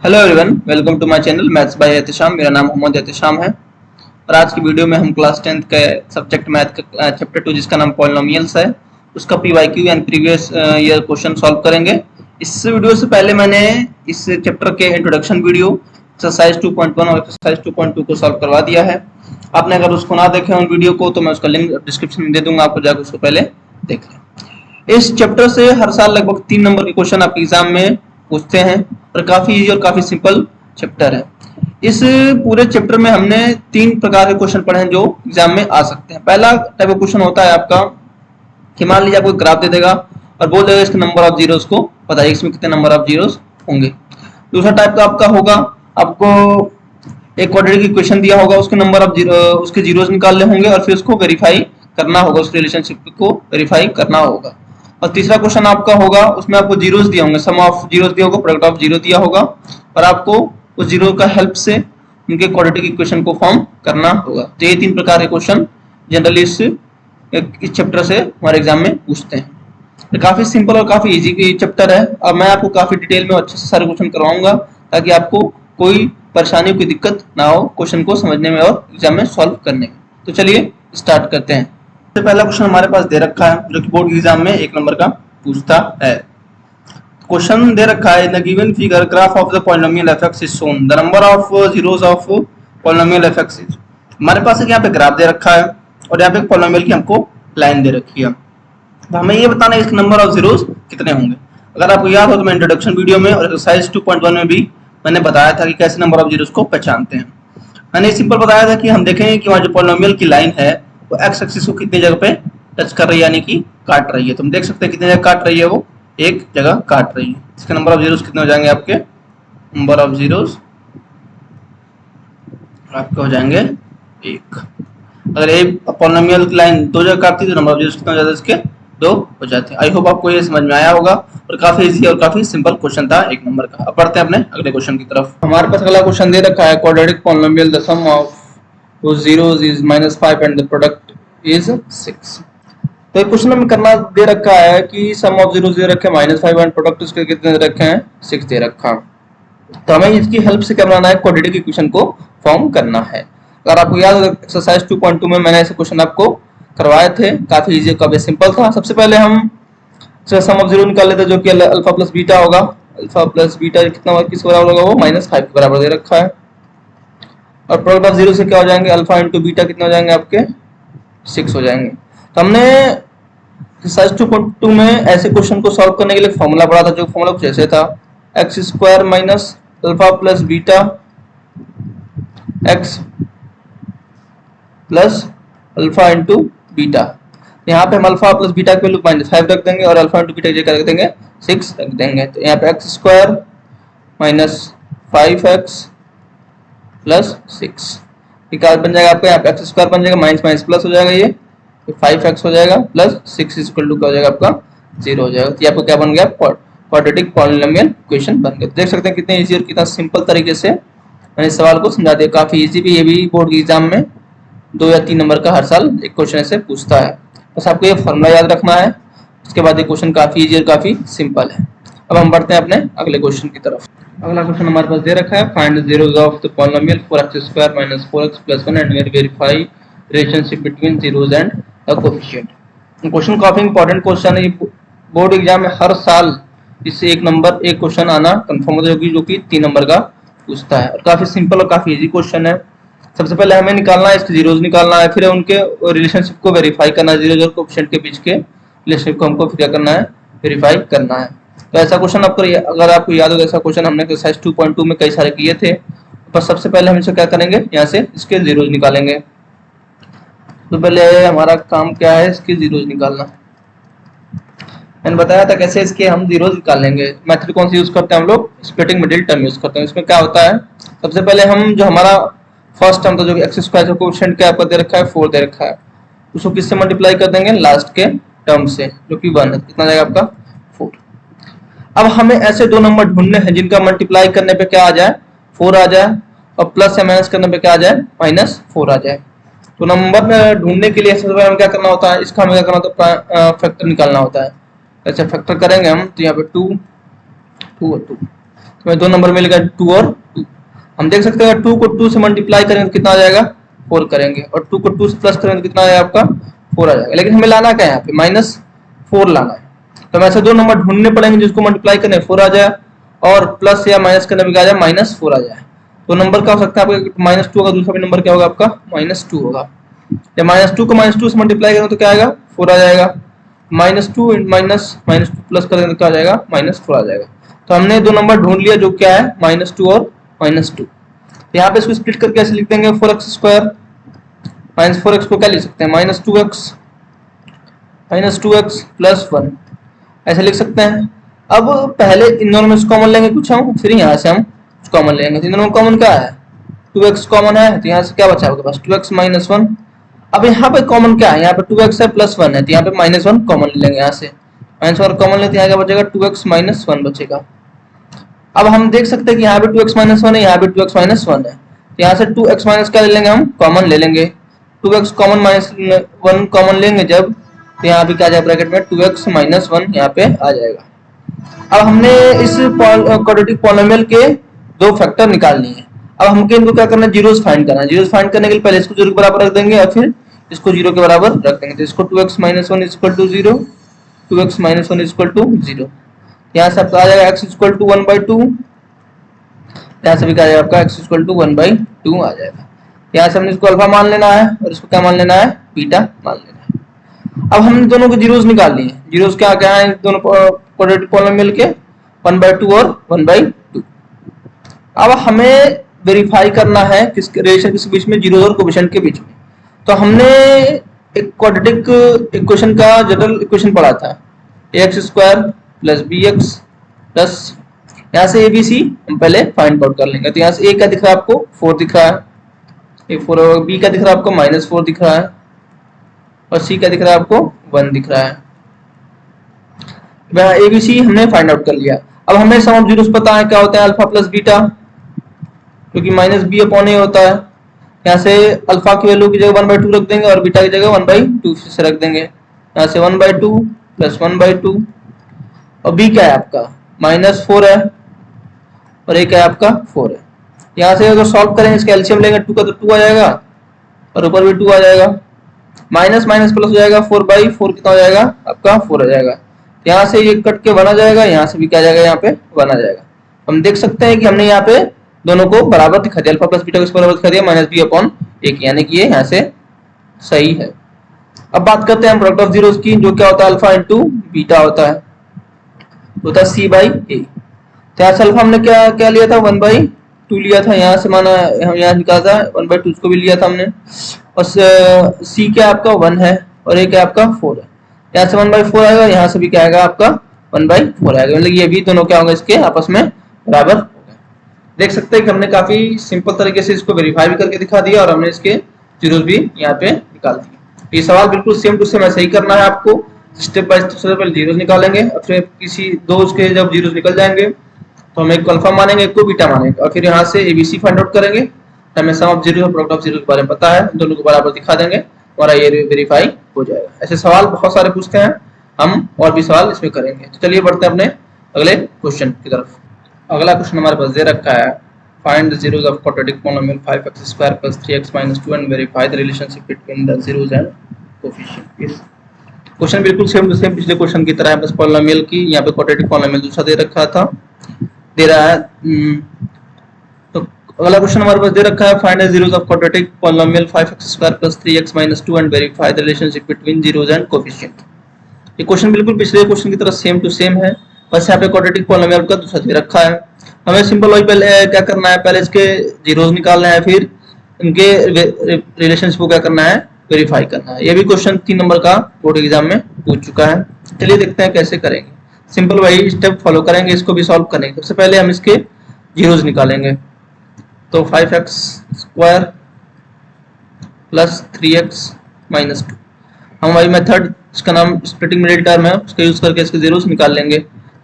Hello everyone, welcome to my channel maths by Ehtisham. मेरा नाम मोहम्मद एहतिशाम है और आज की वीडियो में हम क्लास 10th के सब्जेक्ट मैथ का चैप्टर 2 जिसका नाम पॉलिनोमियल्स है उसका PYQ and previous year question solve करेंगे। इस वीडियो से पहले मैंने इस चैप्टर के इंट्रोडक्शन वीडियो एक्सरसाइज 2.1 और एक्सरसाइज 2.2 को सॉल्व करवा दिया है। आपने अगर उसको ना देखे उन वीडियो को तो मैं उसका लिंक डिस्क्रिप्शन में दे दूंगा, आपको जाकर उसको पहले देख लें। इस चैप्टर से हर साल लगभग 3 नंबर के क्वेश्चन आपके एग्जाम में पूछते हैं और काफी इजी और काफी सिंपल चैप्टर है। इस पूरे चैप्टर में हमने 3 प्रकार के क्वेश्चन पढ़े हैं जो एग्जाम में आ सकते हैं। पहला टाइप ऑफ क्वेश्चन होता है आपका कि मान लीजिए आपको ग्राफ दे देगा और बोल देगा इसके नंबर ऑफ जीरोस को बताइए इसमें कितने नंबर ऑफ जीरोस होंगे। दूसरा टाइप का आपका होगा आपको एक क्वाड्रेटिक इक्वेशन दिया होगा, उसके नंबर ऑफ उसके जीरोस निकालने होंगे और फिर उसको वेरीफाई करना होगा, उस रिलेशनशिप को वेरीफाई करना होगा। और तीसरा क्वेश्चन आपका होगा उसमें आपको जीरोस दिया होंगे, सम ऑफ जीरोस दिया होगा, प्रोडक्ट ऑफ जीरो दिया होगा और आपको उस जीरो का हेल्प से उनके क्वाड्रेटिक इक्वेशन को फॉर्म करना होगा। तो ये 3 प्रकार के क्वेश्चन जनरली इस चैप्टर से हमारे एग्जाम में पूछते हैं। तो काफी सिंपल और काफी इजी चैप्टर है और मैं आपको काफी डिटेल में अच्छे से सारे क्वेश्चन करवाऊंगा ताकि आपको कोई परेशानी कोई दिक्कत ना हो क्वेश्चन को समझने में और एग्जाम में सॉल्व करने में। तो चलिए स्टार्ट करते हैं। सबसे पहला क्वेश्चन हमारे पास दे रखा है जो कि बोर्ड एग्जाम में 1 नंबर का पूछता है। क्वेश्चन दे रखा है, in the given figure graph of the polynomial एफ(x) is shown, the number of zeros of polynomial एफ(x) इज। हमारे पास एक यहाँ पे ग्राफ दे रखा है और यहाँ पे एक पॉलिनोमियल की हमको लाइन दे रखी है, तो हमें ये बताना है इसके नंबर ऑफ जीरोस कितने होंगे। अगर आपको याद हो तो मैं इंट्रोडक्शन वीडियो में और एक्सरसाइज 2.1 में भी मैंने बताया था कि कैसे नंबर ऑफ जीरोस को पहचानते हैं। मैंने सिंपल बताया था कि हम देखेंगे कि वहाँ जो पॉलिनोमियल की लाइन है वो एक्स एक्सिस को कितनी जगह पे टच कर रही है, यानी कि काट रही है। तुम देख सकते हैं कितनी जगह काट रही है, वो एक जगह काट रही है। इसके नंबर ऑफ जीरोस कितने हो जाएंगे, आपके नंबर ऑफ जीरोस आपके हो जाएंगे 1। अगर एक पॉलिनोमियल की लाइन 2 जगह काटती है तो नंबर ऑफ जीरोस कितने हो जाते हैं, इसके 2 हो जाते हैं। आई होप आपको ये समझ में आया होगा और काफी इजी और काफी सिंपल क्वेश्चन था 1 नंबर का। अब बढ़ते हैं अपने अगले क्वेश्चन की तरफ। हमारे पास अगला क्वेश्चन दे रखा है, quadratic polynomial the sum of whose zeros is -5 and the product is 6। तो क्वेश्चन में करना दे रखा है कि सम ऑफ जीरोस दे रखे हैं -5 एंड प्रोडक्ट उसके कितने दे रखे हैं 6 दे रखा। तो हमें इसकी हेल्प से क्या बनाना है, क्वाड्रेटिक इक्वेशन को फॉर्म करना है। अगर आपको याद हो एक्सरसाइज 2.2 में मैंने ऐसे क्वेश्चन आपको करवाए थे, काफी इजी काफी सिंपल था। सबसे पहले हम सम ऑफ जीरो निकाल लेते हैं जो कि अल्फा प्लस बीटा होगा। अल्फा प्लस बीटा कितना किस बराबर होगा, वो -5 के बराबर दे रखा है। और प्रोडक्ट ऑफ जीरो से क्या हो जाएंगे, अल्फा इंटू बीटा कितने हो जाएंगे, आपके 6 हो जाएंगे। तो हमने एक्सरसाइज 2.2 में ऐसे क्वेश्चन को सॉल्व करने के लिए फॉर्मूला पढ़ा था, जो फॉर्मूला कुछ ऐसे था, x square minus alpha plus beta x plus alpha into beta. यहाँ पे हम अल्फा प्लस बीटा की वैल्यू -5 रख देंगे और अल्फा इंटू बीटा की जगह रख देंगे 6 रख देंगे। तो यहाँ पे x square minus 5x plus 6 बन जाएगा आपका, यहाँ पे एक्स स्क्वायर बन जाएगा माइनस माइनस प्लस हो जाएगा, ये 5x हो जाएगा प्लस 6 इक्वल टू क्या हो जाएगा, आपका 0 हो जाएगा। तो ये आपको क्या बन गया, क्वाड्रेटिक पॉलिनोमियल इक्वेशन बन गया। देख सकते हैं कितने इजी और कितना सिंपल तरीके से मैंने सवाल को समझा दिया। काफी इजी भी, ये भी बोर्ड के एग्जाम में 2 या 3 नंबर का हर साल एक क्वेश्चन ऐसे पूछता है। बस आपको ये फॉर्मूला याद रखना है, उसके बाद ये क्वेश्चन काफी इजी और काफी सिंपल है। अब हम बढ़ते हैं अपने अगले क्वेश्चन की तरफ। अगला क्वेश्चन हमारे पास दे रखा है, find the zeros of the polynomial 4x square minus 4x plus 1 and verify relationship between zeros and the coefficient. Question काफी इंपॉर्टेंट क्वेश्चन है, बोर्ड एग्जाम में हर साल इससे 1 नंबर एक क्वेश्चन आना कंफर्म होता है, जो कि 3 नंबर का पूछता है और काफी सिंपल और काफी इजी क्वेश्चन है। सबसे पहले हमें निकालना है इसके जीरोस निकालना है, फिर उनके रिलेशनशिप को वेरीफाई करना है, जीरोस और कोएफिशिएंट के बीच के रिलेशनशिप को हमको फिर क्या करना है, वेरीफाई करना है। तो ऐसा क्वेश्चन आपको अगर आपको याद हो, ऐसा क्वेश्चन हमने एक्सरसाइज 2.2 में कई सारे किए थे। पर सबसे पहले हम इसे क्या करेंगे, यहाँ से इसके जीरोस निकालेंगे। तो पहले हमारा काम क्या है, इसके जीरोस निकालना। मैंने बताया था कैसे इसके हम जीरोस निकालेंगे। मेथड कौन सी यूज करते हैं हम लोग, स्प्लिटिंग मिडिल टर्म यूज करते हैं। इसमें क्या होता है, सबसे पहले हम जो हमारा फर्स्ट टर्म था जो कि एक्स स्क्वायर का कोएफिशिएंट क्या आपको दे रखा है 4 दे रखा है, उसको किससे मल्टीप्लाई कर देंगे, लास्ट के टर्म से जो कि 1 है। कितना जाएगा आपका 4। अब हमें ऐसे 2 नंबर ढूंढने हैं जिनका मल्टीप्लाई करने पे क्या आ जाए, 4 आ जाए और प्लस या माइनस करने पे क्या आ जाए, -4 आ जाए। तो नंबर ढूंढने के लिए सबसे पहले हमें क्या करना होता है, इसका हमें क्या करना होता है, फैक्टर निकालना होता है। ऐसे फैक्टर करेंगे हम तो यहाँ पे 2 2 और 2, हमें दो नंबर मिलेगा 2 और 2। हम देख सकते हैं 2 को 2 से मल्टीप्लाई करेंगे तो कितना आ जाएगा 4 करेंगे, और 2 को 2 से प्लस करेंगे तो कितना आएगा आपका 4 आ जाएगा। लेकिन हमें लाना क्या है यहाँ पे -4 लाना है, तो हमें ऐसे दो नंबर ढूंढने पड़ेंगे जिसको मल्टीप्लाई करने 4 आ जाए और प्लस या माइनस करने में आ जाए -4 आ जाए। तो नंबर क्या हो सकता है आपका -2 होगा, दूसरा भी नंबर क्या होगा आपका -2 होगा। जब -2 को -2 से मल्टीप्लाई करेंगे तो क्या आएगा 4 आ जाएगा, -2 -2 प्लस करेंगे तो क्या आ जाएगा -4 आ जाएगा। तो हमने दो नंबर ढूंढ लिया जो क्या है -2 और -2। तो यहाँ पे इसको स्प्लिट करके ऐसे लिख देंगे 4x² -4x को क्या लिख सकते हैं -2x प्लस 1 ऐसे लिख सकते हैं। अब पहले इन दोनों में से कॉमन लेंगे कुछ हम, फिर यहाँ से हम कुछ कॉमन लेंगे। तो इन दोनों में कॉमन क्या है 2x कॉमन है, तो यहाँ से क्या बचा आपके पास 2x - 1। अब यहाँ पे कॉमन क्या है, यहाँ पे 2x है प्लस 1 है, तो यहाँ पे -1 कॉमन ले लेंगे। यहाँ से -1 कॉमन लेते हैं, क्या बचेगा 2x - 1 बचेगा। अब हम देख सकते हैं कि यहाँ पे 2x - 1 है, यहाँ पे 2x - 1 है, तो यहाँ से 2x माइनस क्या ले लेंगे हम कॉमन ले लेंगे। 2x कॉमन -1 कॉमन लेंगे जब, तो यहाँ पे क्या आ जाएगा ब्रैकेट में 2x - 1 यहाँ पे आ जाएगा। अब हमने इस क्वाड्रेटिक पॉलिनोमियल के दो फैक्टर निकाल लिए हैं। अब हमको इनको क्या करना है जीरोस फाइंड करना है। जीरोस फाइंड करने के लिए पहले इसको 0 के बराबर रख देंगे और फिर इसको 0 के बराबर रख देंगे। तो इसको 2x - 1 = 0, 2x - 1 = 0। यहाँ से आपका आ जाएगा x = 1/2, यहाँ से भी क्या आ जाएगा आपका x = 1/2 आ जाएगा। यहाँ से हमने इसको अल्फा मान लेना है और इसको क्या मान लेना है बीटा मान लेना है। अब हमने दोनों के जीरोस निकाल लिए। जीरोस क्या क्या है दोनों क्वाड्रेटिक पॉलिनोमियल के 1/2 और 1/2। अब हमें वेरीफाई करना है किस रिलेशन के बीच में, जीरो और कोफिशिएंट के बीच में। तो हमने एक क्वाड्रेटिक इक्वेशन का जनरल इक्वेशन पढ़ा था ax² + bx प्लस यहाँ से abc हम पहले फाइंड आउट कर लेंगे। तो यहाँ से a का दिख रहा है आपको 4 दिख रहा है, ये 4 होगा, b का दिख रहा है आपको -4 दिख रहा है और c का दिख रहा है आपको 1 दिख रहा है। abc हमने फाइंड आउट कर लिया। अब हमें सम ऑफ जीरोस पता है क्या होता है अल्फा प्लस बीटा, क्योंकि -b/a होता है। यहाँ से अल्फा की वैल्यू की जगह 1/2 रख देंगे और बीटा की जगह 1/2 से रख देंगे। यहाँ से 1/2 + 1/2 और b क्या है आपका -4 है और a क्या है आपका 4 है। यहाँ से अगर सॉल्व करेंगे इसका एलसीएम लेंगे 2 का तो 2 आ जाएगा और ऊपर भी 2 आ जाएगा, माइनस माइनस प्लस हो जाएगा 4/4 कितना हो जाएगा आपका 4 आ जाएगा। यहाँ से ये कट के 1 आ जाएगा, यहाँ से भी क्या आ जाएगा यहाँ पे 1 आ जाएगा। हम देख सकते हैं कि हमने यहाँ पे दोनों को बराबर दिखा दिया, अल्फा प्लस बीटा को इस बराबर दिखा दिया -b/a, यानी कि ये यहाँ से सही है। अब बात करते हैं हम प्रोडक्ट ऑफ जीरोस की, जो क्या होता है अल्फा इंटू बीटा होता है c/a। तो यहाँ से अल्फा हमने क्या क्या लिया था 1/2 लिया था, यहाँ से माना यहाँ निकाला था 1/2 उसको भी लिया था हमने, और c क्या आपका 1 है और a क्या आपका 4 है। यहाँ से 1/4 आएगा, यहाँ से भी क्या आएगा आपका 1/4 आएगा, मतलब ये भी दोनों क्या होंगे इसके आपस में बराबर हो गए। देख सकते हैं कि हमने काफी सिंपल तरीके से इसको वेरीफाई भी करके दिखा दिया और हमने इसके जीरोस भी यहाँ पे निकाल दिए। ये सवाल बिल्कुल सेम टू सेम ऐसे ही करना है आपको, स्टेप बाय स्टेप। सबसे पहले जीरोस निकालेंगे और फिर किसी दो उसके जब जीरोस निकल जाएंगे तो हम एक को अल्फा मानेंगे एक को बीटा मानेंगे और फिर यहाँ से एबीसी फाइंड आउट करेंगे। हमें सम ऑफ जीरो और प्रोडक्ट ऑफ जीरो के बारे में पता है, दोनों को बराबर दिखा देंगे और ये वेरीफाई हो जाएगा। ऐसे सवाल बहुत सारे पूछते हैं, हम और भी सवाल इसमें करेंगे। तो चलिए बढ़ते हैं अपने अगले क्वेश्चन की तरफ। अगला क्वेश्चन हमारे पास दे रखा है, find the zeros of quadratic polynomial 5x² + 3x - 2 and verify the relationship between the zeros and coefficient। इस क्वेश्चन बिल्कुल सेम टू सेम पिछले क्वेश्चन की तरह है, बस पॉलिनोमियल की यहाँ पे क्वाड्रेटिक पॉलिनोमियल दूसरा दे रखा था, दे रहा है। तो अगला क्वेश्चन हमारे पास दे रखा है, find the zeros of quadratic polynomial 5x² + 3x - 2 and verify the relationship between zeros and coefficient। ये क्वेश्चन बिल्कुल पिछले क्वेश्चन की तरह सेम टू सेम है, बस यहाँ पे क्वाड्रेटिक पॉलिनोमियल का दूसरा दे रखा है। हमें सिंपल वही पहले क्या करना है, पहले इसके जीरोस निकालना है, फिर इनके रिलेशनशिप को क्या करना है वेरीफाई करना है। ये भी क्वेश्चन 3 नंबर का बोर्ड एग्जाम में पूछ चुका है। चलिए देखते हैं कैसे करेंगे, सिंपल वही स्टेप फॉलो करेंगे, इसको भी सॉल्व करेंगे। सबसे पहले हम इसके जीरोस निकालेंगे, तो 5x² + 3x - 2 हम वही मेथड इसका नाम स्प्लिटिंग मिडिल टर्म है उसका यूज करके इसके जीरोस निकाल लेंगे।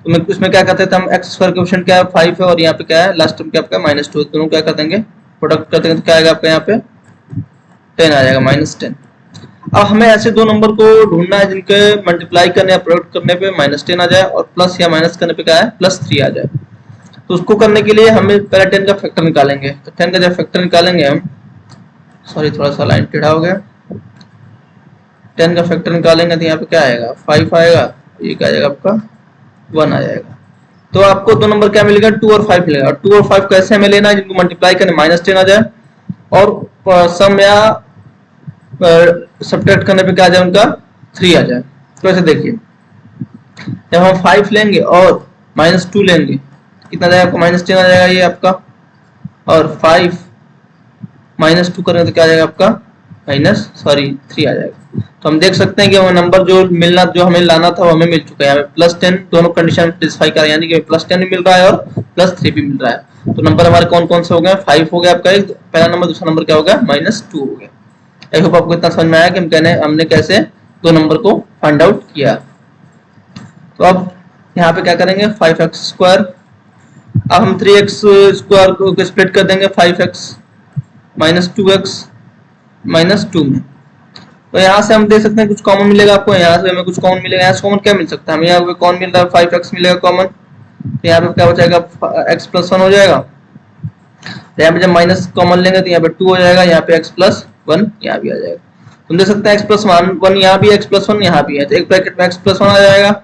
तो मैं इसमें क्या करते थे हम x² कोएफिशिएंट क्या है 5 है और यहाँ पे क्या है लास्ट टर्म क्या आपका -2, दोनों क्या कर देंगे प्रोडक्ट कर देंगे तो क्या आएगा आपका यहाँ पे 10 आ जाएगा -10। अब हमें ऐसे दो नंबर को ढूंढना है जिनके मल्टीप्लाई करने या प्रोडक्ट करने पे -10 आ जाए और प्लस या माइनस करने पे क्या है +3 आ जाए। तो उसको करने के लिए हमें पहले 10 का फैक्टर निकालेंगे। तो 10 का जब फैक्टर निकालेंगे हम, सॉरी थोड़ा सा लाइन टेढ़ा हो गया, 10 का फैक्टर निकालेंगे तो यहाँ पे क्या आएगा 5 आएगा, ये क्या आएगा आपका 1 आ जाएगा। तो आपको दो नंबर क्या मिलेगा 2 और 5 मिलेगा। 2 और 5 कैसे हमें लेना है, जिनको मल्टीप्लाई करने -10 आ जाए और सम या सब्ट्रैक्ट करने पे क्या आ जाए उनका 3 आ जाए। तो ऐसे देखिए जब हम 5 लेंगे और -2 लेंगे कितना जाएगा आपको -10 आ जाएगा ये आपका, और 5 -2 करेंगे तो क्या आ जाएगा आपका 3 आ जाएगा। तो हम देख सकते हैं कि हमें नंबर जो हमें लाना था वो हमें मिल चुका है। +10 दोनों कंडीशन सेटिस्फाई कर, यानी कि +10 भी मिल रहा है और +3 भी मिल रहा है। तो नंबर हमारे कौन कौन से हो गए, 5 हो गया आपका एक पहला नंबर, दूसरा नंबर क्या हो गया -2 हो गया। आई होप आपको इतना समझ में आया कि हमने कैसे दो नंबर को फाइंड आउट किया। तो अब यहाँ पे क्या करेंगे 5x², अब हम 3x² को स्प्लिट कर देंगे 5x -2x -2 में। तो यहाँ से हम देख सकते हैं कुछ कॉमन मिलेगा आपको, यहाँ से हमें कुछ कॉमन मिलेगा। यहाँ से कॉमन क्या मिल सकता है हमें, यहाँ पे कॉमन मिल रहा है 5x मिलेगा कॉमन, तो यहाँ पे क्या बचेगा x+1 हो जाएगा। तो यहाँ पे जब माइनस कॉमन लेंगे तो यहाँ पे 2 हो जाएगा, यहाँ पे x+1 यहाँ भी आ जाएगा। तुम देख सकते हैं x+1 यहाँ भी है, x+1 यहाँ भी है, तो एक ब्रैकेट में x+1 आ जाएगा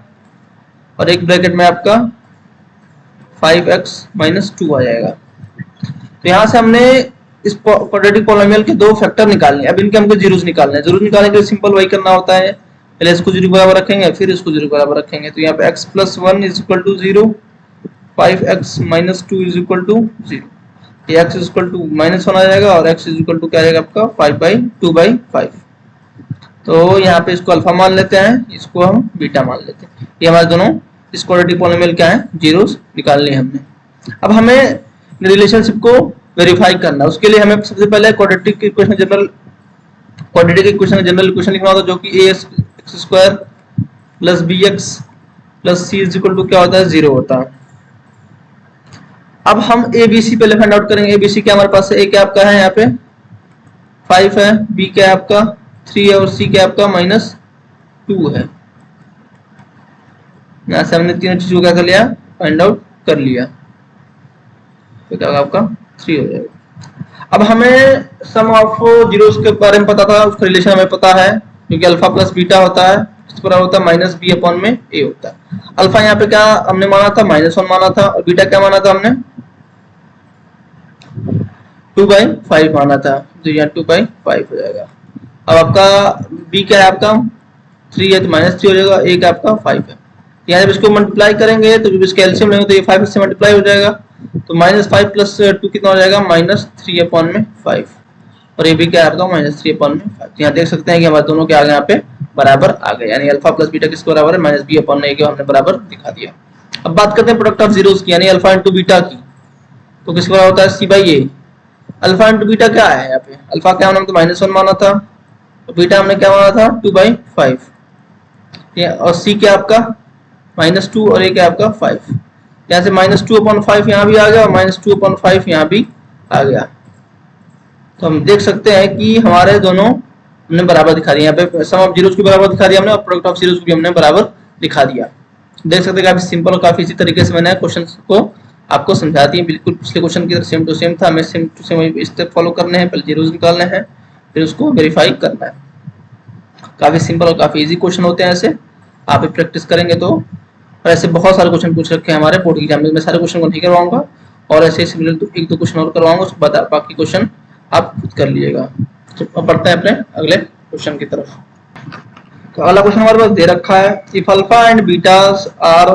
और एक ब्रैकेट में आपका 5x -2 आ जाएगा। तो यहाँ से हमने इस क्वाड्रेटिक पॉलिनोमियल के दो फैक्टर निकालने, अब इनके हमको जीरोस निकालने हैं। जीरोस निकालने के लिए सिंपल वही करना होता है, पहले इसको 0 बराबर रखेंगे फिर इसको 0 बराबर रखेंगे। तो यहाँ पे x+1 = 0, 5x -2 = 0, ये x -1 आ जाएगा और x क्या आ जाएगा आपका 5/2/5। तो यहाँ पे इसको अल्फा मान लेते हैं, इसको हम बीटा मान लेते हैं। ये हमारे दोनों इस क्वाड्रेटिक पॉलिनोमियल क्या है, जीरोस निकालने हैं हमने। अब हमें रिलेशनशिप को वेरीफाई करना है, उसके लिए हमें सबसे पहले क्वाड्रेटिक इक्वेशन का जनरल इक्वेशन लिखना होता है, जो कि ax² + bx + c = क्या होता है 0 होता है। अब हम ABC पहले फाइंड आउट करेंगे। ABC क्या हमारे पास है, a क्या आपका है यहाँ पे 5 है, b क्या है आपका 3 है और c क्या आपका -2 है। यहाँ से हमने तीनों चीजों को क्या कर लिया फाइंड आउट कर लिया, तो क्या आपका 3 हो जाएगा। अब हमें सम ऑफ जीरोस के बारे में पता था, उसका रिलेशन हमें पता है, क्योंकि अल्फा प्लस बीटा होता है, इस पर होता है -b/a होता है। अल्फा यहाँ पे क्या हमने माना था -1 माना था, और बीटा क्या माना था हमने 2/5 माना था, तो यहाँ 2/5 हो जाएगा। अब आपका b क्या है आपका 3 है तो -3 हो जाएगा, a क्या आपका 5 है। यहाँ जब इसको मल्टीप्लाई करेंगे तो जब इसका एलसीएम लेंगे तो ये 5 से मल्टीप्लाई हो जाएगा, तो -5 + 2 कितना हो जाएगा -3/5, और ये भी क्या है आपका -3/5। यहाँ देख सकते हैं कि हमारे दोनों के आगे यहाँ पे बराबर आ गए, यानी अल्फा प्लस बीटा किसके बराबर है -b/a के हमने बराबर दिखा दिया। अब बात करते हैं प्रोडक्ट ऑफ जीरोस की, यानी अल्फा इंटू बीटा की, तो किसके बराबर होता है c/a। अल्फा इंटू बीटा क्या है यहाँ पे, अल्फा क्या हमने तो -1 माना था, तो बीटा हमने क्या माना था 2/5, और c क्या आपका -2 और a क्या आपका 5। यहाँ से -2/5 यहाँ भी आ गया और -2/5 यहाँ भी आ गया। तो हम देख सकते हैं कि हमारे दोनों हमने बराबर दिखा दिया, यहाँ पे सम ऑफ जीरोस को बराबर दिखा दिया हमने और प्रोडक्ट ऑफ जीरोस को भी हमने बराबर दिखा दिया। देख सकते हैं काफी सिंपल और काफी इसी तरीके से मैंने क्वेश्चन को आपको समझा दिए, बिल्कुल पिछले क्वेश्चन की तरह सेम टू सेम था। हमें same to same step follow करने हैं, पहले जीरोस निकालने हैं फिर उसको वेरीफाई करना है। काफी सिंपल और काफी इजी क्वेश्चन होते हैं, ऐसे आप प्रैक्टिस करेंगे तो। और ऐसे बहुत सारे क्वेश्चन पूछ रखे हैं हमारे बोर्ड एग्जाम में, मैं सारे क्वेश्चन को नहीं करवाऊंगा और ऐसे सिमिलर एक दो क्वेश्चन और करवाऊंगा, उसके बाद बाकी क्वेश्चन आप खुद कर लीजिएगा। तो पढ़ते हैं अपने अगले क्वेश्चन की तरफ। तो अगला क्वेश्चन हमारे पास दे रखा है, if alpha and betas are,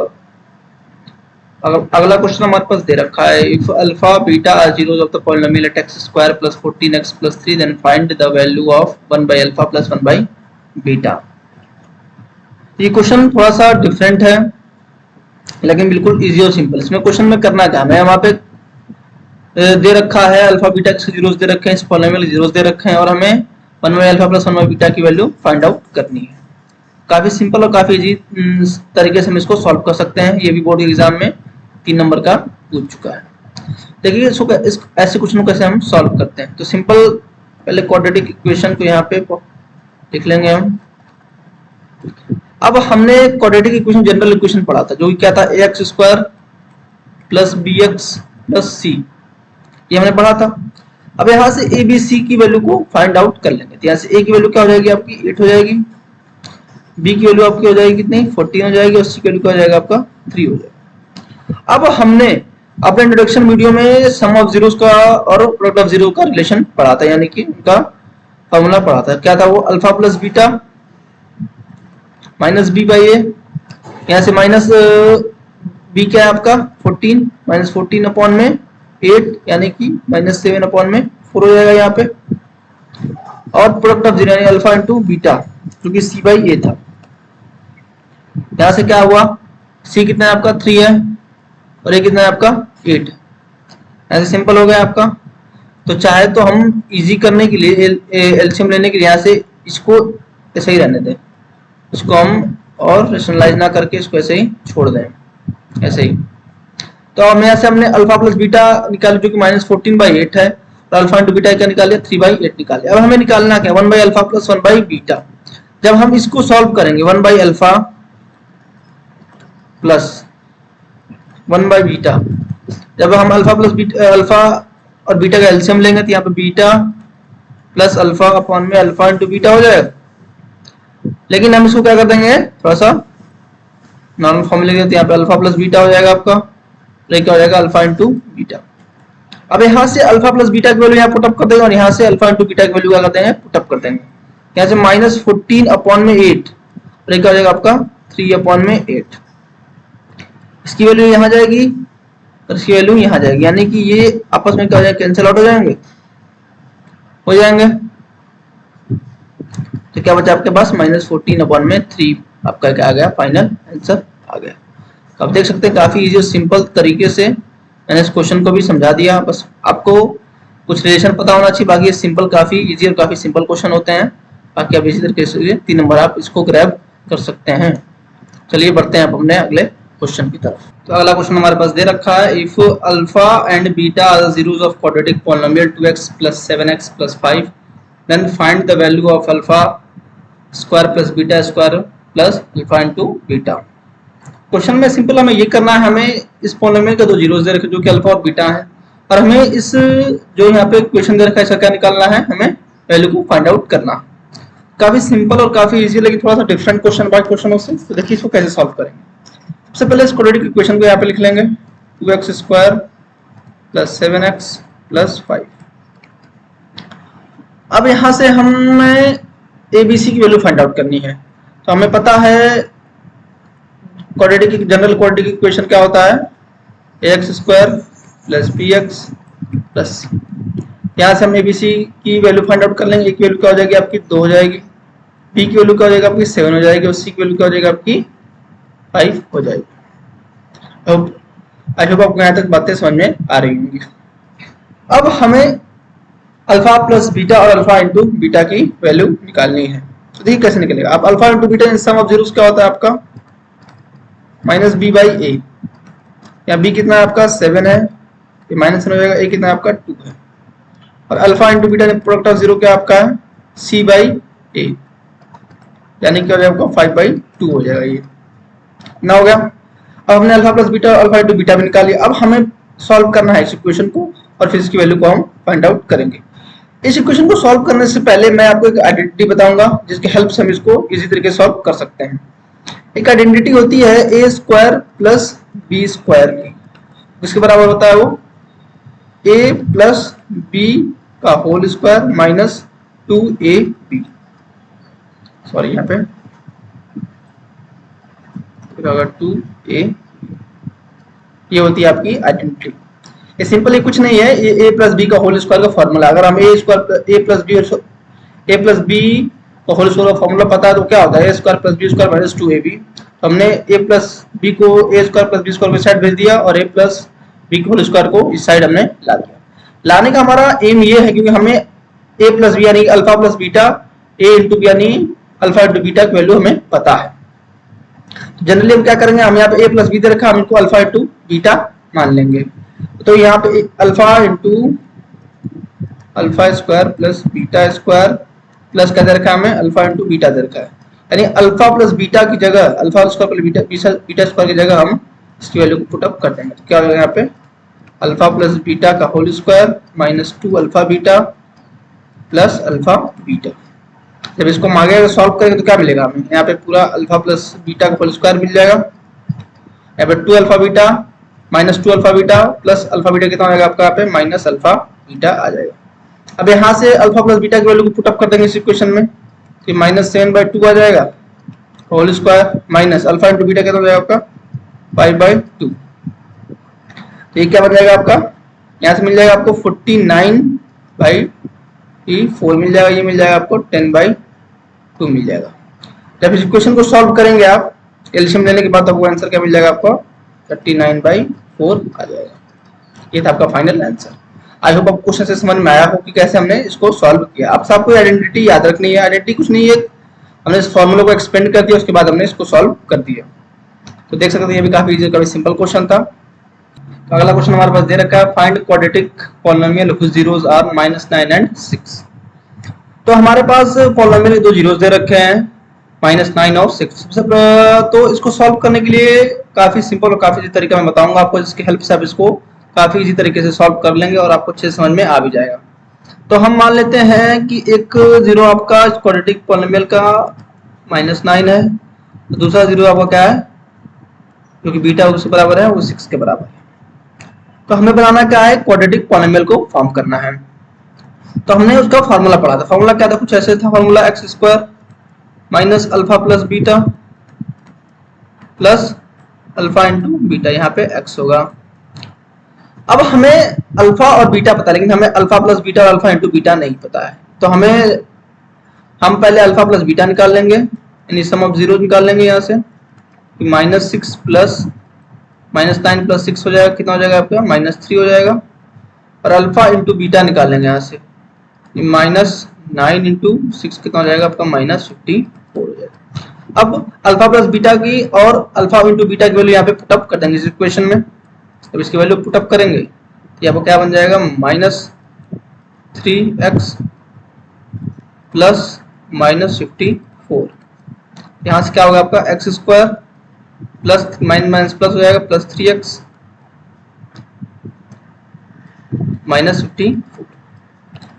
अगला क्वेश्चन हमारे पास दे रखा है, if alpha beta are zeros of the polynomial at x² + 14x + 3 then find the value of 1/अल्फा + 1/बीटा। ये क्वेश्चन थोड़ा सा डिफरेंट है लेकिन बिल्कुल इजी और सिंपल। इसमें क्वेश्चन में करना क्या है, वहां पे दे रखा है अल्फा बीटा के जीरोस दे रखे हैं, इस पॉलिनोमियल जीरोस दे रखे हैं और हमें 1/अल्फा + 1/बीटा की वैल्यू फाइंड आउट करनी है। काफी सिंपल और काफी इजी तरीके से हम इसको सॉल्व कर सकते हैं, ये भी बोर्ड एग्जाम में 3 नंबर का पूछ चुका है। देखिए इसको ऐसे क्वेश्चन को कैसे हम सॉल्व करते हैं। तो सिंपल पहले क्वाड्रेटिक इक्वेशन को यहाँ पे लिख लेंगे हम। अब हमने क्वाड्रेटिक इक्वेशन जनरल इक्वेशन पढ़ा था, जो कि क्या था ax² plus b x plus c, ये हमने पढ़ा था। अब यहाँ से ए बी सी की वैल्यू को फाइंड आउट कर लेंगे। तो यहाँ से ए की वैल्यू क्या हो जाएगी आपकी 8 हो जाएगी, बी की वैल्यू आपकी हो जाएगी कितनी 14 हो जाएगी, और सी की वैल्यू क्या हो जाएगा आपका 3 हो जाएगा। अब हमने अपने इंट्रोडक्शन वीडियो में सम ऑफ जीरोस का और प्रोडक्ट ऑफ जीरो का रिलेशन पढ़ा था, यानी कि उनका फॉर्मूला पढ़ा था। क्या था वो? Alpha plus beta minus b by a. यहाँ से माइनस बी क्या है आपका 14, माइनस 14 अपॉन में 8 यानी कि माइनस 7 अपॉन में 4 हो जाएगा यहाँ पे। और प्रोडक्ट ऑफ जीरो यानी अल्फा इंटू बीटा, क्योंकि सी बाई ए था। यहाँ से क्या हुआ, सी कितना है आपका 3 है, और ये कितना है आपका 8। ऐसे सिंपल हो गया आपका। तो चाहे तो हम इजी करने के लिए एलसीएम लेने के लिए यहाँ से इसको ऐसे ही रहने दें, इसको हम और रेशनलाइज ना करके इसको ऐसे ही छोड़ दें, ऐसे ही। तो अब यहाँ से हमने अल्फा प्लस बीटा निकाला जो कि माइनस 14/8 है, और अल्फा इंटू बीटा क्या निकाले 3/8 निकाले। अब हमें निकालना क्या 1 by alpha plus 1 by beta. जब हम इसको सॉल्व करेंगे 1 by alpha plus 1 by beta, जब हम अल्फा प्लस बीटा अल्फा और बीटा का एलसीएम लेंगे तो यहाँ पे बीटा प्लस अल्फा अपॉन में अल्फा इंटू बीटा हो जाएगा। लेकिन हम इसको क्या कर देंगे, थोड़ा सा नॉर्मल फॉर्म लेंगे तो यहाँ पे अल्फा प्लस बीटा हो जाएगा आपका, क्या हो जाएगा अल्फा इंटू बीटा। अब यहाँ से अल्फा प्लस बीटा की वैल्यू यहाँ पुटअप कर देंगे, और यहाँ से अल्फा इंटू बीटा की वैल्यू क्या करते हैं पुटअप कर देंगे। यहाँ से माइनस 14 अपॉन में 8, और क्या हो जाएगा आपका 3 अपॉन में 8। इसकी वैल्यू यहाँ जाएगी और इसकी वैल्यू यहाँ जाएगी, यानी कि ये आपस में क्या हो जाएगा कैंसिल आउट हो जाएंगे, हो जाएंगे। तो क्या बचा आपके पास माइनस 14 अपॉन में 3, आपका क्या आ गया फाइनल आंसर आ गया। तो आप देख सकते हैं काफी इजी और सिंपल तरीके से मैंने इस क्वेश्चन को भी समझा दिया। बस आपको कुछ रिलेशन पता होना चाहिए, बाकी ये सिंपल काफी इजी और काफी सिंपल क्वेश्चन होते हैं। बाकी आप इसी तरीके से 3 नंबर आप इसको ग्रैब कर सकते हैं। चलिए बढ़ते हैं आप अपने अगले क्वेश्चन की तरफ। तो अगला क्वेश्चन हमारे पास दे रखा है, if alpha and beta are zeros of quadratic polynomial 2x plus 7x plus 5 then find the value of alpha square plus beta square plus alpha into beta. Question में सिंपल हमें ये करना है, हमें इस पॉलिनोमियल का दो जीरोस दे रखे जो कि अल्फा और बीटा है, और हमें इस जो यहाँ पे क्वेश्चन दे रखा है इसका क्या निकालना है, हमें वैल्यू को फाइंड आउट करना। काफी सिंपल और काफी इजी, लेकिन थोड़ा सा डिफरेंट क्वेश्चन बाय क्वेश्चन से। तो देखिए इसको कैसे सॉल्व करेंगे। सबसे पहले इस क्वाड्रेटिक इक्वेशन को यहाँ पे लिख लेंगे 2x square plus 7x plus 5। अब यहाँ से हमें ABC की वैल्यू फाइंड आउट करनी है। तो हमें पता है क्वाड्रेटिक जनरल क्वाड्रेटिक इक्वेशन क्या होता है, ax square plus bx plus, यहाँ से हम ABC की वैल्यू फाइंड आउट कर लेंगे। A की वैल्यू क्या हो जाएगी आपकी 2 हो जाएगी, B की वैल्यू क्या हो जाएगी आपकी 7 हो जाएगी, और C की वैल्यू क्या हो जाएगी आपकी 5 हो जाएगी। अब आई होप आपको यहाँ तक बातें समझ में आ रही होंगी। अब हमें अल्फा प्लस बीटा और अल्फा इंटू बीटा की वैल्यू निकालनी है। तो देखिए कैसे निकलेगा। अब alpha into beta in sum of zeros क्या होता है आपका माइनस बी बाई ए। या बी कितना है आपका 7 है, ये माइनस हो जाएगा, ए कितना है आपका 2 है, और alpha into beta product of zero क्या आपका है सी बाई ए, यानी क्या हो जाएगा आपका 5/2 हो जाएगा। ये ना हो गया। अब हमने अल्फा प्लस बीटा और अल्फा इंटू बीटा भी निकाल लिया। अब हमें सॉल्व करना है इस इक्वेशन को, और फिर इसकी वैल्यू को हम फाइंड आउट करेंगे। इस इक्वेशन को सॉल्व करने से पहले मैं आपको एक आइडेंटिटी बताऊंगा जिसकी हेल्प से हम इसको इजी तरीके से सॉल्व कर सकते हैं। एक आइडेंटिटी होती है a square plus b square की, जिसके बराबर होता है वो ए प्लस बी का whole square minus 2ab। Sorry यहाँ पे 2a, ये होती है आपकी आइडेंटिटी। ये सिंपल ही कुछ नहीं है, ये a प्लस बी का होल स्क्वायर का फॉर्मूला। अगर हम ए प्लस बी का होल स्क्वायर का फॉर्मूला पता है तो क्या होता है a square plus b square minus 2ab। तो हमने a प्लस बी को a square plus b square की साइड भेज दिया, और a प्लस बी के होल स्क्वायर को इस साइड हमने ला दिया। लाने का हमारा एम ये है क्योंकि हमें a प्लस बी यानी alpha plus beta a into b यानी अल्फा इंटू बीटा की वैल्यू हमें पता है। जनरली हम क्या करेंगे, हम यहाँ पे a प्लस बी दे रखा, हम इनको अल्फा इंटू बीटा मान लेंगे। तो यहाँ पे alpha into alpha square plus beta square plus क्या दे रखा है हमें अल्फा इंटू बीटा दे रखा है, यानी अल्फा प्लस बीटा की जगह alpha square plus beta square की जगह हम इसकी वैल्यू को पुटअप कर देंगे तो क्या होगा यहाँ पे अल्फा प्लस बीटा का whole square minus 2 alpha beta plus alpha beta. जब इसको हम आगे सॉल्व करेंगे तो क्या मिलेगा हमें यहाँ पे पूरा अल्फा प्लस बीटा का होल स्क्वायर मिल जाएगा। यहाँ पे 2 alpha beta minus 2 alpha beta plus alpha beta कितना आएगा आपका यहाँ पे माइनस अल्फा बीटा आ जाएगा। अब यहाँ से अल्फा प्लस बीटा की वैल्यू को पुटअप कर देंगे इस इक्वेशन में तो माइनस 7/2 आ जाएगा whole square minus alpha into beta कितना हो जाएगा आपका 5/2। तो ये क्या बन जाएगा आपका यहाँ से मिल जाएगा आपको 49/4 मिल जाएगा। ये मिल जाएगा आपको 10/2 मिल जाएगा। जब इस इक्वेशन को सॉल्व करेंगे आप एलसीएम लेने के बाद आपको आंसर क्या मिल जाएगा आपको 39/4 आ जाएगा। ये था आपका फाइनल आंसर। आई होप आपको क्वेश्चन से समझ में आया हो कि कैसे हमने इसको सॉल्व किया। अब आपको आइडेंटिटी याद रखनी है। आइडेंटिटी कुछ नहीं है, हमने इस फॉर्मूला को एक्सपेंड कर दिया उसके बाद हमने इसको सॉल्व कर दिया। तो देख सकते हैं ये भी काफी इजी काफी सिंपल क्वेश्चन था। तो अगला क्वेश्चन हमारे पास दे रखा है find quadratic polynomial whose zeros are -9 and 6। तो हमारे पास पॉलिनोमियल के दो जीरोस दे रखे हैं -9 और 6। तो इसको सॉल्व करने के लिए काफी सिंपल और काफी इजी तरीका मैं बताऊंगा आपको, जिसकी हेल्प से आप इसको काफी इजी तरीके से सॉल्व कर लेंगे और आपको अच्छे समझ में आ भी जाएगा। तो हम मान लेते हैं कि एक जीरो आपका क्वाड्रेटिक पॉलिनोमियल का -9 है, दूसरा जीरो आपका क्या है जो कि बीटा उसके बराबर है वो 6 के बराबर है। तो हमें बनाना क्या है क्वाड्रेटिक पॉलिनोमियल को फॉर्म करना है। तो हमने उसका फार्मूला पढ़ा था। फार्मूला क्या था, कुछ ऐसे था formula x² minus alpha plus beta plus alpha into beta, यहाँ पे x होगा। अब हमें अल्फा और बीटा पता है लेकिन हमें अल्फा प्लस बीटा और अल्फा इंटू बीटा नहीं पता है। तो हम पहले अल्फा प्लस बीटा निकाल लेंगे, यानी सम ऑफ जीरो निकाल लेंगे यहाँ से। -6 प्लस -9 प्लस 6 हो जाएगा, कितना हो जाएगा आपका -3 हो जाएगा। और अल्फा इंटू बीटा निकालेंगे यहाँ से, -9 इंटू 6 कितना हो जाएगा आपका -54 हो जाएगा। अब अल्फा प्लस बीटा की और अल्फा इंटू बीटा की वैल्यू यहाँ पे पुटअप कर देंगे इस इक्वेशन में। अब इसकी वैल्यू पुटअप करेंगे तो यहाँ पर क्या बन जाएगा -3x प्लस -54। यहाँ से क्या होगा आपका x² प्लस माइनस प्लस हो जाएगा प्लस 3x -54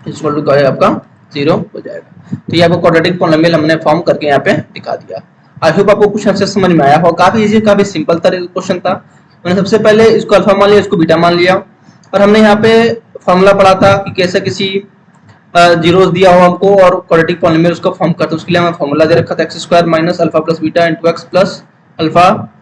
इक्वल टू क्या है आपका 0 हो जाएगा। तो ये आपको क्वाड्रेटिक पॉलिनोमियल हमने फॉर्म करके यहाँ पे दिखा दिया। आई होप आपको क्वेश्चन से समझ में आया हो। काफी इजी काफी सिंपल तरह का क्वेश्चन था। मैंने सबसे पहले इसको अल्फा मान लिया, इसको बीटा मान लिया और हमने यहाँ पे फॉर्मूला पढ़ा था कि कैसे किसी जीरोस दिया हो हमको और क्वाड्रेटिक पॉलिनोमियल उसको फॉर्म करते हैं। उसके लिए हमें फॉर्मूला दे रखा था x² minus alpha plus beta into x plus alpha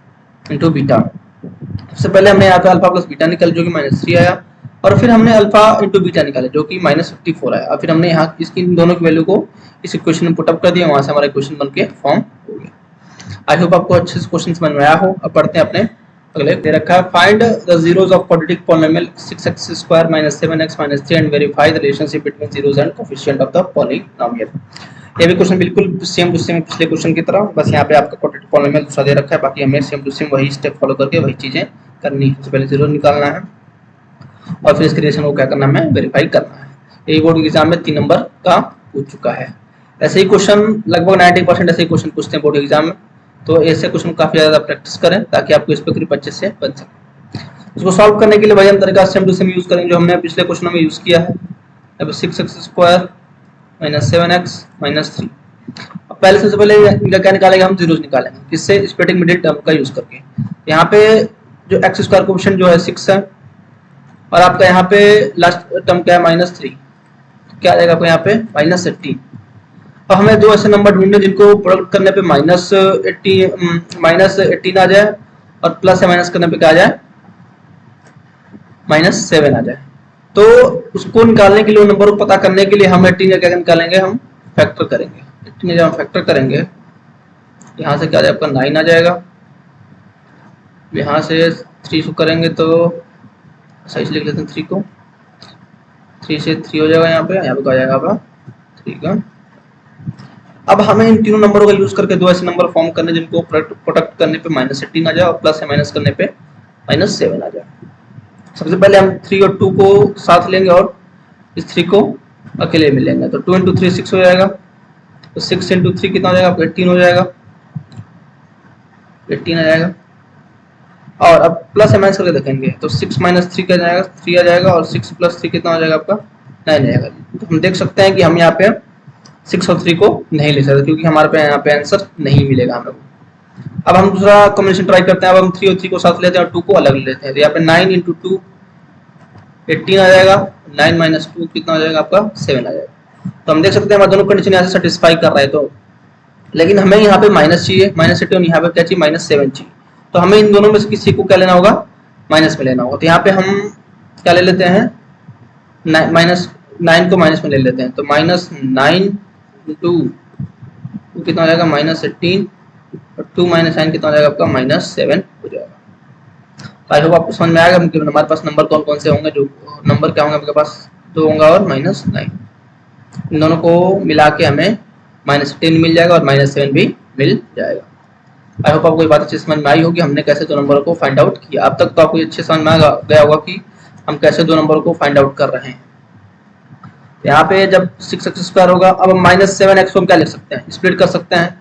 into beta. सबसे पहले हमने यहाँ पे अल्फा प्लस बीटा निकाला जो कि -3 आया और फिर हमने अल्फा इंटू बीटा निकाला जो कि -54 आया और फिर हमने यहाँ इसकी दोनों की वैल्यू को इस इक्वेशन में पुटअप कर दिया, वहां से हमारा इक्वेशन बन के फॉर्म हो गया। आई होप आपको अच्छे से क्वेश्चन समझ में आया हो। अब पढ़ते हैं अपने अगले। दे रखा है find the zeros of quadratic polynomial 6x² -7x -3 and verify the relationship between zeros and coefficient of the polynomial. ये भी क्वेश्चन बिल्कुल सेम टू सेम पिछले क्वेश्चन की तरह, बस यहाँ पे आपका क्वाड्रेटिक पॉलिनोमियल दूसरा दे रखा है, बाकी हमें सेम टू सेम वही स्टेप फॉलो करके वही चीजें करनी है। सबसे पहले जीरो निकालना है और फिर इसके रिलेशन को क्या करना है वेरीफाई करना है। ये बोर्ड के एग्जाम में 3 नंबर का पूछ चुका है। ऐसे ही क्वेश्चन लगभग 90% ऐसे ही क्वेश्चन पूछते हैं बोर्ड एग्जाम में, तो ऐसे क्वेश्चन काफी ज्यादा प्रैक्टिस करें ताकि आपको इस पर ग्रिप अच्छे से बन सके। इसको सॉल्व करने के लिए वही हम तरीका सेम टू सेम यूज करेंगे जो हमने पिछले क्वेश्चन में यूज किया है। अब 6x² -7x -3। अब पहले सबसे पहले इनका क्या निकालेंगे हम जीरोस निकालेंगे, किससे स्प्लिटिंग मिडिल टर्म का यूज करके। यहाँ पे जो x² कोएफिशिएंट जो है 6 है और आपका यहाँ पे लास्ट टर्म क्या है -3, तो क्या आ जाएगा आपको यहाँ पे -18। अब हमें दो ऐसे नंबर ढूंढने जिनको प्रोडक्ट करने पे -18 आ जाए और प्लस या माइनस करने पे क्या आ जाए -7 आ जाए। तो उसको निकालने के लिए उन नंबर को पता करने के लिए हम 18 का क्या निकालेंगे, हम फैक्टर करेंगे। 18 जब हम फैक्टर करेंगे यहाँ से क्या आ जाए आपका 9 आ जाएगा। यहाँ से 3 को करेंगे तो सही से लिख लेते हैं 3 को, 3 से 3 हो जाएगा यहाँ पे क्या आ जाएगा आपका 3 का। अब हमें इन तीनों नंबरों का यूज करके दो ऐसे नंबर फॉर्म करने जिनको प्रोडक्ट करने पे -18 आ जाए और प्लस या माइनस करने पे -7 आ जाए। सबसे पहले हम 3 और 2 को साथ लेंगे और इस 3 को अकेले में लेंगे, तो 2 × 3 6 हो जाएगा। तो 6 × 3 कितना हो जाएगा आपका 18 हो जाएगा, 18 आ जाएगा। और अब प्लस या माइनस करके देखेंगे तो 6 माइनस 3 क्या जाएगा, 3 आ जाएगा, और 6 प्लस 3 कितना हो जाएगा आपका, 9 आएगा। तो हम देख सकते हैं कि हम यहाँ पे 6 और 3 को नहीं ले सकते क्योंकि हमारे पे यहाँ पे आंसर नहीं मिलेगा हमें। अब हम दूसरा कॉम्बिनेशन ट्राई करते हैं। अब हम 3 और 3 को साथ लेते हैं और 2 को अलग लेते हैं। तो यहाँ पे 9 इंटू 2 18 आ जाएगा, 9 माइनस 2 कितना हो जाएगा आपका, 7 आ जाएगा। तो हम देख सकते हैं हमारे दोनों कंडीशन यहाँ से सेटिस्फाई कर रहा है। तो लेकिन हमें यहाँ पे माइनस चाहिए, माइनस 8 और यहाँ पे क्या चाहिए, माइनस 7 चाहिए। तो हमें इन दोनों में से किसी को क्या लेना होगा, माइनस में लेना होगा। तो यहाँ पे हम क्या ले लेते हैं, माइनस 9 को माइनस में ले लेते हैं। तो माइनस 9 इंटू कितना हो जाएगा, माइनस 18, और 2 माइनस 9 कितना हो जाएगा आपका, माइनस 7 हो जाएगा। तो आई होप आपको समझ में आएगा कि हमारे पास नंबर कौन कौन से होंगे, जो नंबर क्या होंगे आपके पास, 2 होगा और माइनस 9। इन दोनों को मिला के हमें माइनस 10 मिल जाएगा और माइनस 7 भी मिल जाएगा। आई होप आपको ये बात अच्छी समझ में आई होगी, हमने कैसे दो नंबरों को फाइंड आउट किया। अब तक तो आपको अच्छे समझ में आ गया होगा कि हम कैसे दो नंबरों को फाइंड आउट कर रहे हैं। यहाँ पे जब 6x² होगा, अब हम माइनस 7x को हम क्या लिख सकते हैं, स्प्लिट कर सकते हैं।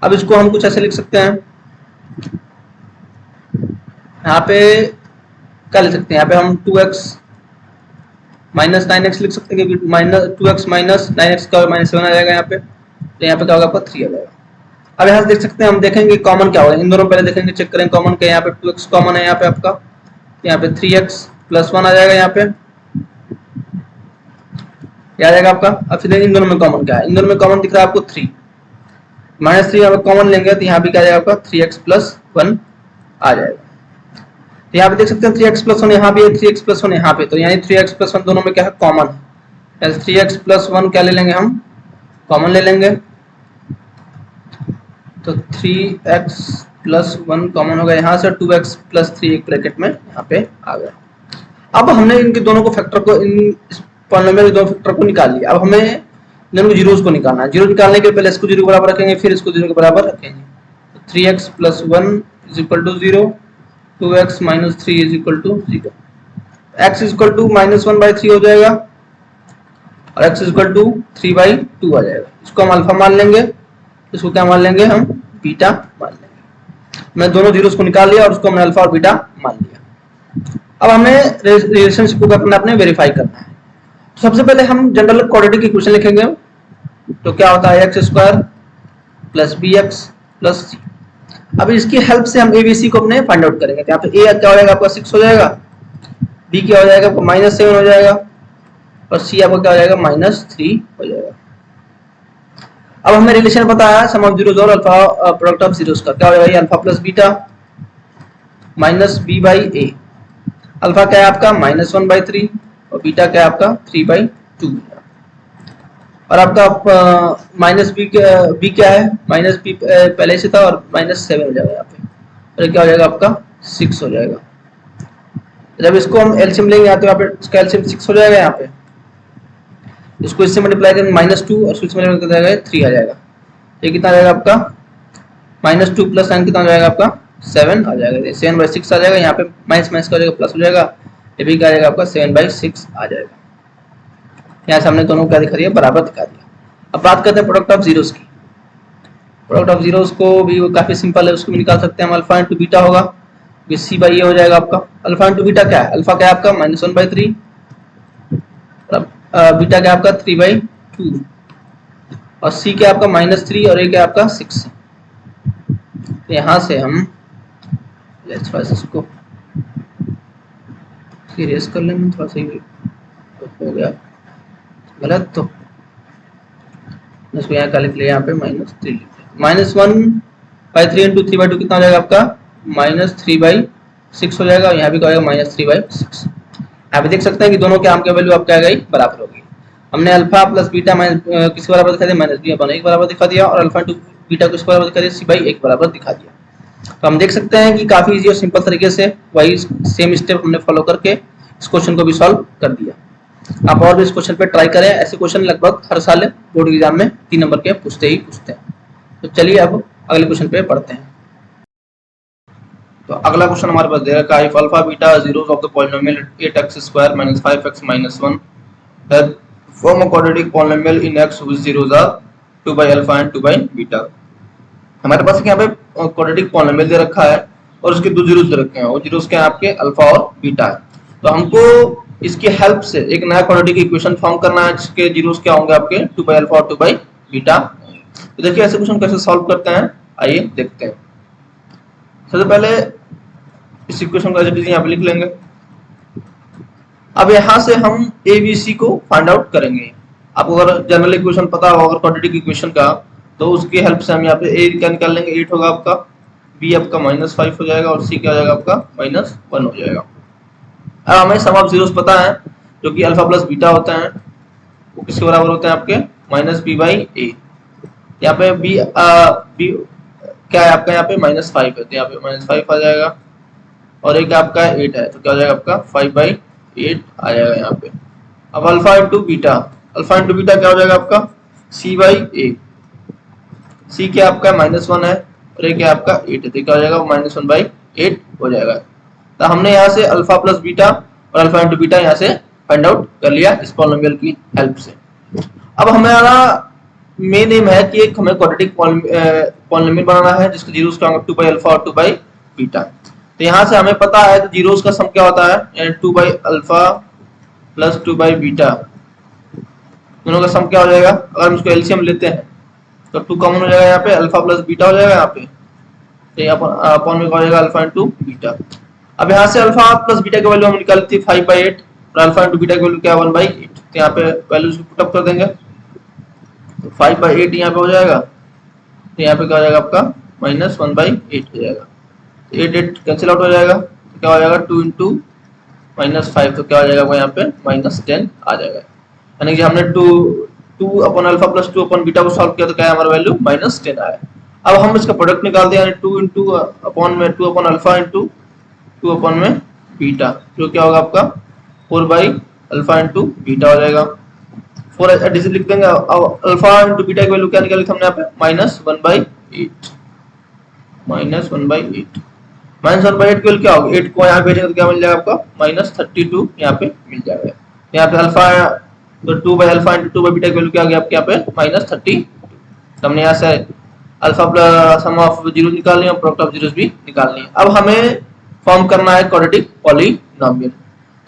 अब इसको हम कुछ ऐसे लिख सकते हैं, यहाँ पे क्या लिख सकते हैं, यहाँ पे हम 2x माइनस 9x लिख सकते हैं क्योंकि माइनस 2x माइनस 9x का माइनस 7 आ जाएगा यहाँ पे। तो यहाँ पे क्या होगा आपका, 3 आ जाएगा। अब यहाँ से देख सकते हैं, हम देखेंगे कॉमन क्या होगा, इन दोनों पहले देखेंगे, चेक करें कॉमन क्या। यहाँ पे 2x कॉमन है, यहाँ पे आपका, यहाँ पे 3x प्लस 1 आ जाएगा, यहाँ पे क्या आ जाएगा आपका। अब फिर इन दोनों में कॉमन क्या है, इन दोनों में कॉमन दिख रहा है आपको 3, माइनस 3 यहाँ पे कॉमन लेंगे तो यहाँ भी क्या आ जाएगा आपका, 3x प्लस 1 आ जाएगा। तो यहाँ पे देख सकते हैं 3x प्लस 1 यहाँ भी है, 3x प्लस 1 यहाँ पे, तो यानी 3x प्लस 1 दोनों में क्या है, कॉमन है। 3x प्लस 1 क्या ले लेंगे हम, कॉमन ले लेंगे। तो 3x प्लस 1 कॉमन होगा यहाँ से, 2x प्लस 3 एक ब्रैकेट में यहाँ पे आ गया। अब हमने इनके दोनों को फैक्टर को, इन पॉलिनोमियल के दो फैक्टर को निकाल लिया। अब हमें दोनों को जीरोस को निकालना है। जीरो निकालने के पहले इसको 0 के बराबर रखेंगे, फिर इसको 0 के बराबर रखेंगे। तो 3x plus 1 is equal to 0, 2x minus 3 is equal to 0, x is equal to minus 1/3 हो जाएगा और x इज इक्वल टू 3/2 आ जाएगा। इसको हम अल्फा मान लेंगे, इसको क्या मान लेंगे हम, बीटा मान लेंगे। मैं दोनों जीरोस को निकाल लिया और उसको हमने अल्फा और बीटा मान लिया। अब हमें रिलेशनशिप को अपने वेरीफाई करना है। तो सबसे पहले हम जनरल क्वाड्रेटिक इक्वेशन लिखेंगे। तो क्या होता है, x² plus bx plus c। अब इसकी हेल्प से हम abc को अपने फाइंड आउट करेंगे। यहाँ पे a क्या हो जाएगा आपका, 6 हो जाएगा, b क्या हो जाएगा आपका, माइनस 7 हो जाएगा, और c आपका क्या हो जाएगा, माइनस 3 हो जाएगा। अब हमें रिलेशन पता है सम ऑफ जीरोस और अल्फा प्रोडक्ट ऑफ जीरोस का। क्या हो जाएगा, alpha plus beta minus b/a। Alpha क्या है आपका, माइनस 1/3, और बीटा क्या है आपका, 3/2। और आपका माइनस बी क्या है, माइनस बी पहले से था और माइनस 7 हो जाएगा यहाँ पे, और क्या हो जाएगा आपका, 6 हो जाएगा। जब इसको हम एलसीएम लेंगे यहाँ पे, यहाँ पे इसका एलसीएम 6 हो जाएगा। यहाँ पे इसको इससे मल्टीप्लाई करेंगे -2 और इससे मल्टीप्लाई कर जाएगा 3 आ जाएगा। ये कितना आ जाएगा आपका, -2 प्लस 9 कितना हो जाएगा आपका, 7 आ जाएगा। 7/6 आ जाएगा। यहाँ पे माइनस माइनस का हो जाएगा प्लस हो जाएगा, ये भी क्या आ जाएगा आपका 7/6 आ जाएगा। यहाँ से हमने दोनों क्या दिखा दिया, बराबर दिखा दिया। अब बात करते हैं प्रोडक्ट ऑफ जीरोस की। प्रोडक्ट ऑफ जीरोस को भी काफी सिंपल है, उसको भी निकाल सकते हैं हम। अल्फा इंटू बीटा होगा, c/a हो जाएगा आपका। अल्फा इंटू बीटा क्या है, अल्फा क्या है आपका -1/3, बीटा क्या आपका 3/2, और c क्या आपका -3 और a क्या आपका 6। तो यहाँ से हम इसको सीरियस कर लेंगे, थोड़ा सा हो गया गलत, तो इसको यहाँ का लिख लिया, यहाँ पे -3 -1/3 इंटू 3/2 कितना हो जाएगा आपका, -3/6 हो जाएगा, और यहाँ भी क्या होगा -3/6। यहाँ पे देख सकते हैं कि दोनों के आम की वैल्यू आपका आ गई, बराबर हो गई। हमने अल्फा प्लस बीटा किसके बराबर दिखा दिया, -b अपन 1 बराबर दिखा दिया, और अल्फा इंटू बीटा को इसके बराबर दिखा दिया, c/1 बराबर दिखा दिया। तो हम देख सकते हैं कि काफी इजी और सिंपल तरीके से वही सेम स्टेप हमने फॉलो करके इस क्वेश्चन को भी सॉल्व कर दिया। आप और भी इस क्वेश्चन पे ट्राई करें, ऐसे क्वेश्चन लगभग हर साल बोर्ड एग्जाम में 3 नंबर के पूछते हैं। तो चलिए अब अगले क्वेश्चन पे पढ़ते हैं। तो अगला क्वेश्चन हमारे पास दे रखा है, if alpha beta zeros of the polynomial 8x² - 5x - 1 that form a quadratic polynomial in x whose zeros are 2/alpha and 2/beta। हमारे पास यहाँ पे क्वाड्रेटिक पॉलिनोमियल दे रखा है और उसके दो जीरोस दे रखे हैं, वो जीरोस क्या है आपके अल्फा और बीटा है। तो हमको इसकी हेल्प से एक नया क्वाड्रेटिक इक्वेशन फॉर्म करना है जिसके जीरोस क्या होंगे आपके 2 बाई अल्फा और 2 बाई बीटा। तो देखिए ऐसे क्वेश्चन कैसे सॉल्व करते हैं, आइए देखते हैं। सबसे पहले इस इक्वेशन को एज इट इज यहाँ पे लिख लेंगे। अब यहाँ से हम ए बी सी को फाइंड आउट करेंगे। आपको अगर जनरल इक्वेशन पता हो अगर क्वाड्रेटिक इक्वेशन का, तो उसकी हेल्प से हम यहाँ पे ए क्या निकाल लेंगे, 8 होगा आपका, बी आपका -5 हो जाएगा और सी क्या हो जाएगा आपका -1 हो जाएगा। अब हमें सम ऑफ जीरोस पता है जो कि अल्फा प्लस बीटा होते हैं, वो किसके बराबर होते हैं आपके -b/a। यहाँ पे b क्या है आपका, यहाँ पे -5 है तो यहाँ पे -5 आ जाएगा, और एक आपका 8 है तो क्या हो जाएगा आपका 5/8 आ जाएगा यहाँ पे। अब अल्फा इंटू बीटा क्या हो जाएगा आपका c/a। c क्या आपका -1 है और एक आपका 8 है तो क्या हो जाएगा -1/8 हो जाएगा। तो हमने यहाँ से अल्फा प्लस बीटा और अल्फा इंटू बीटा यहाँ से फाइंड आउट कर लिया इस पॉलिनोमियल की हेल्प से। अब हमारा मेन एम है कि एक हमें क्वाड्रेटिक पॉलिनोमियल बनाना है जिसके जीरोस का होगा 2 बाई अल्फा और 2 बाई बीटा। तो यहाँ से हमें पता है कि जीरोस का सम क्या होता है 2 by alpha plus 2 by beta, दोनों का सम क्या हो जाएगा। अगर हम इसको एलसीएम लेते हैं तो 2 कॉमन हो जाएगा, यहाँ पे अल्फा प्लस बीटा हो जाएगा यहाँ पे, तो यहाँ पर अपॉन में क्या हो जाएगा अल्फा इंटू बीटा। अब यहाँ से अल्फा प्लस बीटा की वैल्यू हम निकाली थी 5/8 और अल्फा इंटू बीटा की वैल्यू क्या 1/8, तो यहाँ पे वैल्यूज को पुट अप कर देंगे तो 5/8 यहाँ पे हो जाएगा, तो यहाँ पे क्या हो जाएगा आपका -1/8 हो जाएगा। 8 कैंसिल आउट हो जाएगा तो क्या हो जाएगा 2 इंटू -5 तो क्या हो जाएगा यहाँ पे -10 आ जाएगा। यानी कि हमने 2 upon alpha plus 2 upon beta को सॉल्व किया तो क्या है हमारा वैल्यू -10 आया। अब हम इसका प्रोडक्ट निकाल दें, यानी 2 इंटू अपॉन में 2 अपॉन अल्फा इंटू 2 अपॉन में बीटा, जो क्या होगा आपका 4 बाई अल्फा इंटू बीटा हो जाएगा। 4 ऐसे लिख देंगे। अब अल्फा इंटू बीटा की वैल्यू क्या निकाली थी हमने यहाँ पे -1/8 -1/8 की वैल्यू क्या होगी, 8 को यहाँ भेजेंगे तो क्या मिल जाएगा आपका -32 यहाँ पे मिल जाएगा। यहाँ पे अल्फा तो 2 by alpha into 2 by beta की वैल्यू क्या आ गया आपके यहाँ पे -32। हमने यहाँ से alpha plus sum of zero निकालनी है और प्रोडक्ट ऑफ जीरोस भी निकालनी है। अब हमें फॉर्म करना है क्वाड्रेटिक पॉलिनोमियल।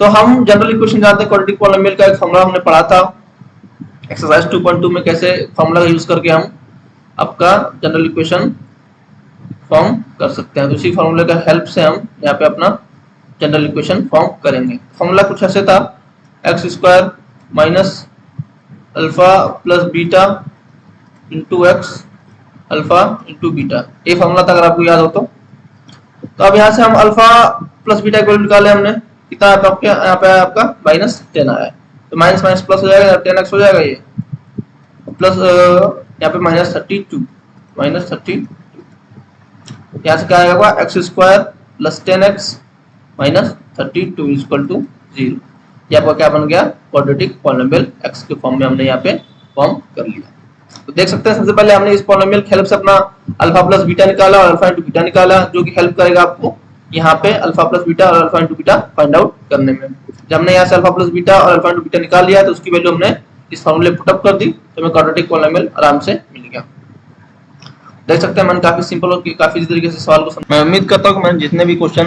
तो हम जनरल इक्वेशन जानते हैं, क्वाड्रेटिक पॉलिनोमियल का एक फॉर्मूला हमने पढ़ा था एक्सरसाइज 2.2 में, कैसे फॉर्मूला यूज करके हम आपका जनरल इक्वेशन फॉर्म कर सकते हैं। तो इसी फॉर्मूले का हेल्प से हम यहाँ पे अपना जनरल इक्वेशन फॉर्म करेंगे। फॉर्मूला कुछ ऐसे था x² minus alpha plus beta into x alpha into beta, ये फॉर्मूला था अगर आपको याद हो तो। अब यहाँ से हम अल्फा प्लस बीटा की वैल्यू निकाले हमने, कितना है आपके यहाँ पे आपका -10 आया है, तो माइनस माइनस प्लस हो जाएगा 10x हो जाएगा, ये प्लस यहाँ पे -32 यहाँ से क्या आएगा x² plus 10x minus 32 equal to 0। ये आपका क्या बन गया क्वाड्रेटिक पॉलिनोमियल x के फॉर्म में हमने यहाँ पे फॉर्म कर लिया। तो देख सकते हैं सबसे पहले हमने इस पॉलिनोमियल की हेल्प से अपना अल्फा प्लस बीटा निकाला और अल्फा इंटू बीटा निकाला, जो कि हेल्प करेगा आपको यहाँ पे अल्फा प्लस बीटा और alpha into beta find out करने में। जब हमने यहाँ से अल्फा प्लस बीटा और अल्फा इंटू बीटा निकाल लिया तो उसकी वैल्यू हमने इस फॉर्मूले पुट अप कर दी, तो हमें क्वाड्रेटिक पॉलिनोमियल आराम से मिल गया। देख सकते हैं मैंने काफी सिंपल और काफी इसी तरीके से सवाल को मैं उम्मीद करता हूँ कि मैंने जितने भी क्वेश्चन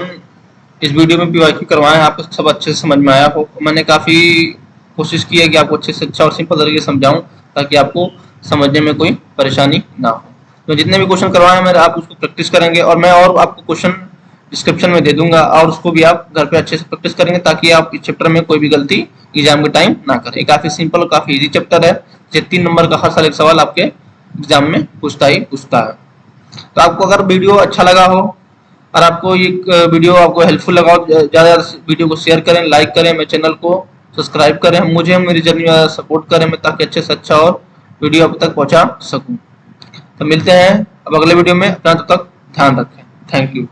इस वीडियो में पीवाईक्यू करवाए हैं आपको सब अच्छे से समझ में आया हो। मैंने काफी कोशिश की है कि आपको अच्छे से अच्छा और सिंपल तरीके से समझाऊं ताकि आपको समझने में कोई परेशानी ना हो। तो जितने भी क्वेश्चन करवाए हैं आप उसको प्रैक्टिस करेंगे और मैं और आपको क्वेश्चन डिस्क्रिप्शन में दे दूंगा और उसको भी आप घर पे अच्छे से प्रैक्टिस करेंगे ताकि आप इस चैप्टर में कोई भी गलती एग्जाम के टाइम ना करें। काफी सिंपल और काफी इजी चैप्टर है, जो 3 नंबर का हर साल एक सवाल आपके एग्जाम में पूछता है। तो आपको अगर वीडियो अच्छा लगा हो और आपको ये वीडियो आपको हेल्पफुल लगा हो, ज्यादा वीडियो को शेयर करें, लाइक करें, मेरे चैनल को सब्सक्राइब करें, मुझे मेरी जर्नी में सपोर्ट करें मैं ताकि अच्छे से अच्छा और वीडियो आप तक पहुंचा सकूं। तो मिलते हैं अब अगले वीडियो में, अपना तब तक ध्यान रखें। Thank you.